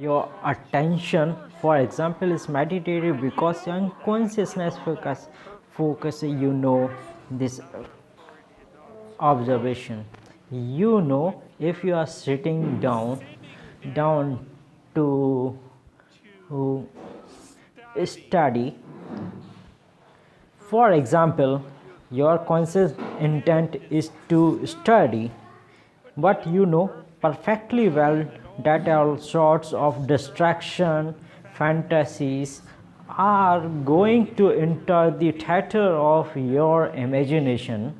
Your attention, for example, is meditative because your consciousness focus this observation. If you are sitting down to study. For example, your conscious intent is to study, but you know perfectly well that all sorts of distraction, fantasies are going to enter the theater of your imagination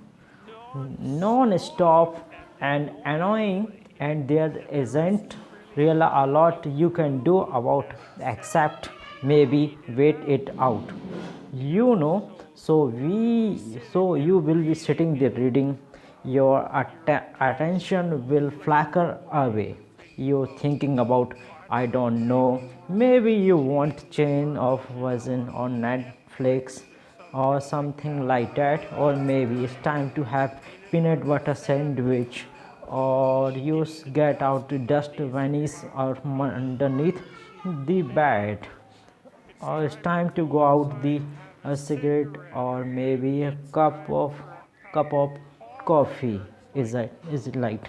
non-stop and annoying, and there isn't really a lot you can do about except maybe wait it out. So you will be sitting there reading, your attention will flicker away. You're thinking about, I don't know, maybe you want chain of version on Netflix or something like that, or maybe it's time to have peanut butter sandwich, or you get out the dust vanish or underneath the bed, or it's time to go out the a cigarette, or maybe a cup of coffee. Is it like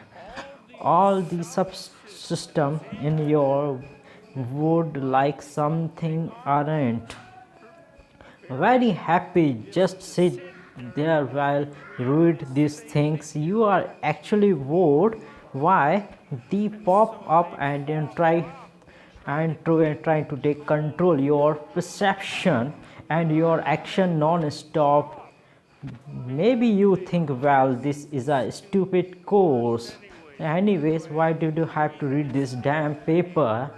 all the subsystem in your would like something aren't very happy just sit there while you read these things. You are actually bored. Why they pop up and then try to take control your perception and your action non-stop. Maybe you think, well, this is a stupid course anyways, why did you have to read this damn paper,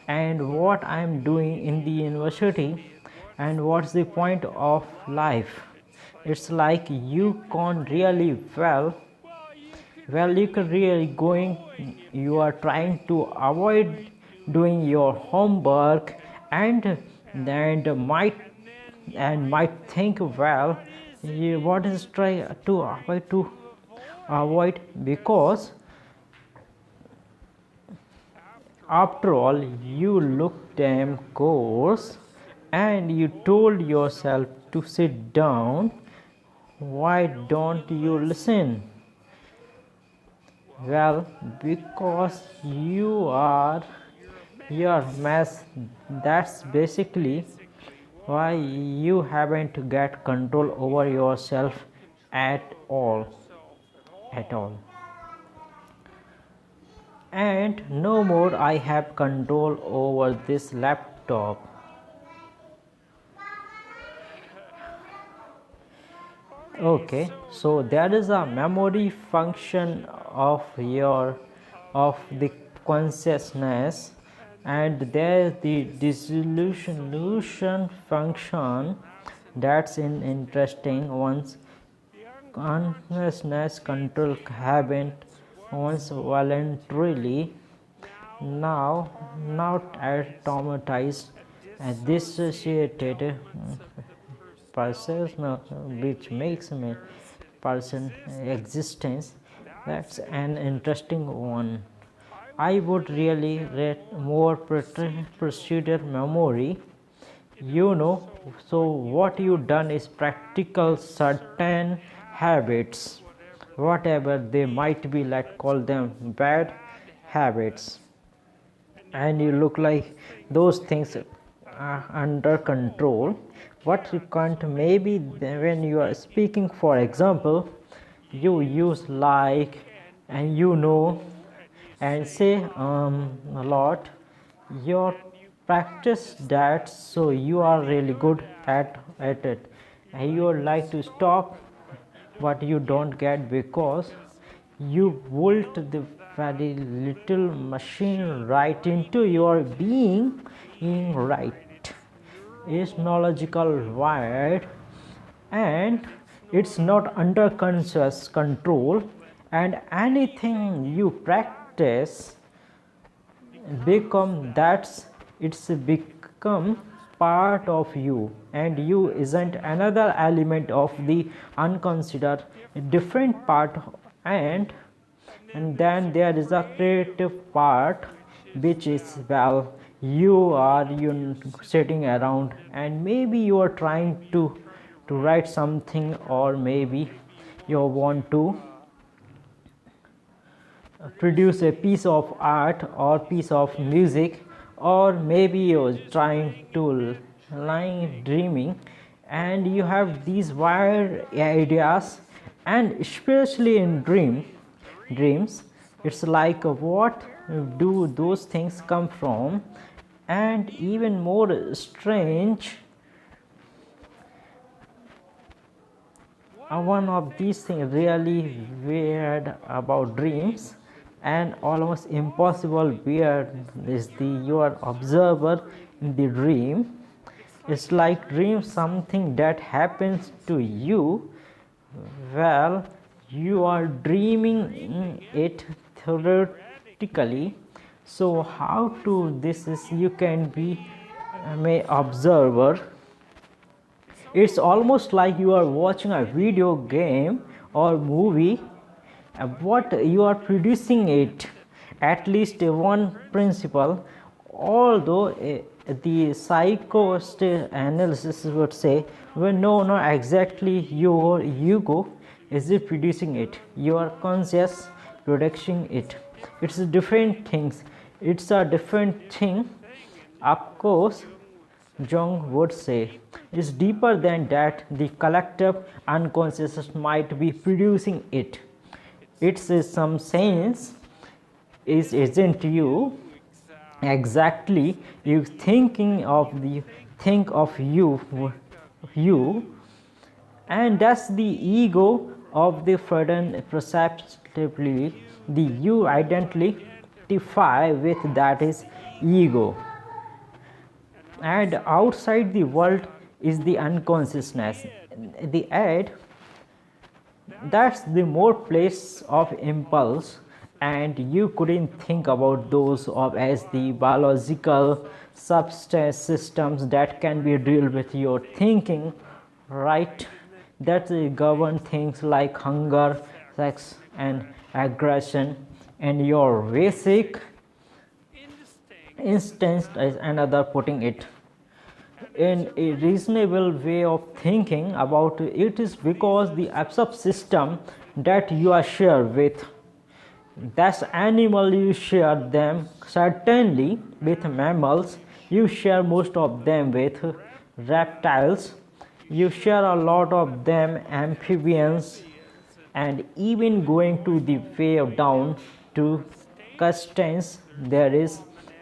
and what I'm doing in the university, and what's the point of life. It's like you can't really you can really going, you are trying to avoid doing your homework, and might think, well, what is try to avoid, because after all you look damn course and you told yourself to sit down. Why don't you listen? Well, because your mess. That's basically why you haven't get control over yourself at all. And no more I have control over this laptop. Okay, so there is a memory function of the consciousness, and there is the dissolution function. That's an interesting once consciousness control haven't once voluntarily now not automatized and dissociated person, which makes me person existence. That's an interesting one. I would really rate more procedural memory. So what you done is practical certain habits, whatever they might be, let's call them bad habits, and you look like those things are under control. What you can't, maybe when you are speaking, for example, you use like, and and say a lot, your practice that, so you are really good at it, and you would like to stop, but you don't get because you built the very little machine right into your being in right is knowledgeable wired, and it's not under conscious control, and anything you practice become that's it's become part of you, and you isn't another element of the unconsidered different part. And then there is a creative part. which is, well, you sitting around and maybe you are trying to write something, or maybe you want to produce a piece of art or piece of music, or maybe you're trying to lying dreaming, and you have these wired ideas. And especially in dreams, it's like what do those things come from? And even more strange, one of these things really weird about dreams and almost impossible weird is the your observer in the dream. It's like dream something that happens to you. Well, you are dreaming it theoretically. So how to this is you can be may observer. It's almost like you are watching a video game or movie, what you are producing it. At least one principle, although the psychoanalysis would say, well, no, exactly your ego is it producing it, your conscious producing it. It's different things, it's a different thing. Of course, Jung would say, is deeper than that. The collective unconscious might be producing it. It's in some sense is isn't you exactly you thinking of the think of you, and that's the ego of the Freudian perceptively the you identify with, that is ego. And outside the world is the unconsciousness, the ad, that's the more place of impulse, and you couldn't think about those of as the biological substance systems that can be deal with your thinking, right? That govern things like hunger, sex, and aggression, and your basic instance is another putting it in a reasonable way of thinking about it is because the absorb system that you are share with, that's animal you share them certainly with mammals, you share most of them with reptiles, you share a lot of them amphibians, and even going to the way down to crustaceans there is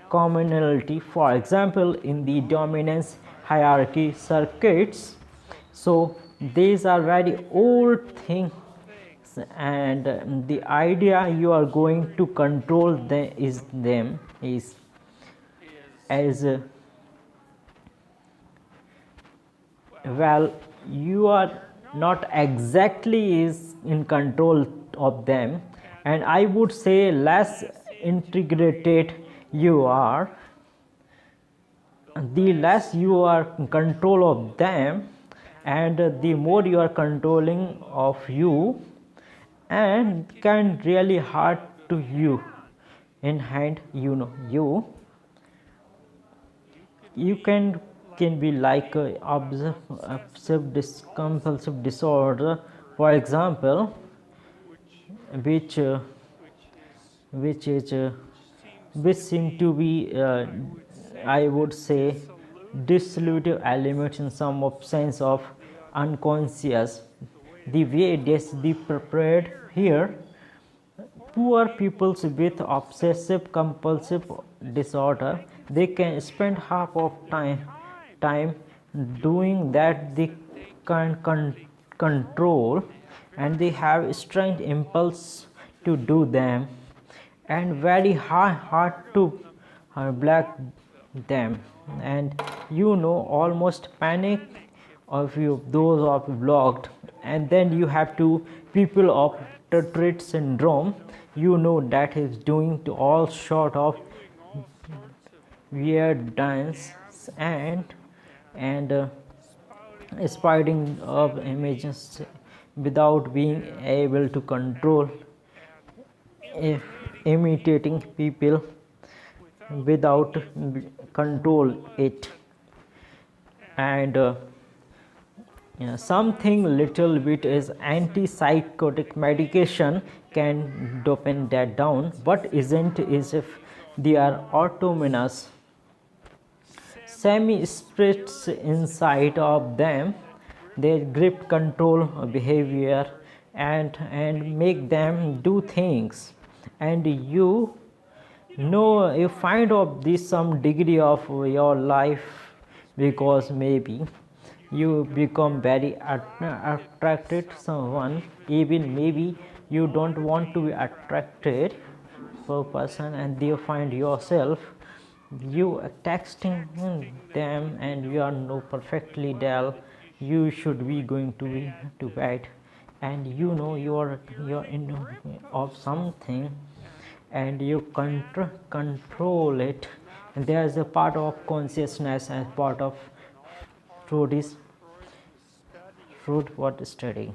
commonality, for example in the dominance hierarchy circuits. So these are very old things, and the idea you are going to control them is as well, you are not exactly is in control of them, and I would say less integrated you are, the less you are in control of them, and the more you are controlling of you, and can really hard to you in hand, you can be like obsessive compulsive disorder, for example, which which is which seem to be I would say dissolutive elements in some of sense of unconscious, the way it is be prepared here. Poor people with obsessive compulsive disorder, they can spend half of time doing that they can control, and they have strange impulse to do them, and very hard to black them, and almost panic of you those of blocked. And then you have to people of Tourette syndrome, that is doing to all sort of weird dance and spiting of images without being able to control, imitating people without control it. And yeah, something little bit is antipsychotic medication can dampen that down, but isn't is if they are autonomous semi-spirits inside of them. They grip control behavior and make them do things, and you find of this some degree of your life, because maybe you become very attracted to someone, even maybe you don't want to be attracted for a person, and you find yourself you are texting them, and you are no perfectly dull, you should be going to bed, and you're in of something, and you control it. And there is a part of consciousness and part of fruit is fruit what studying.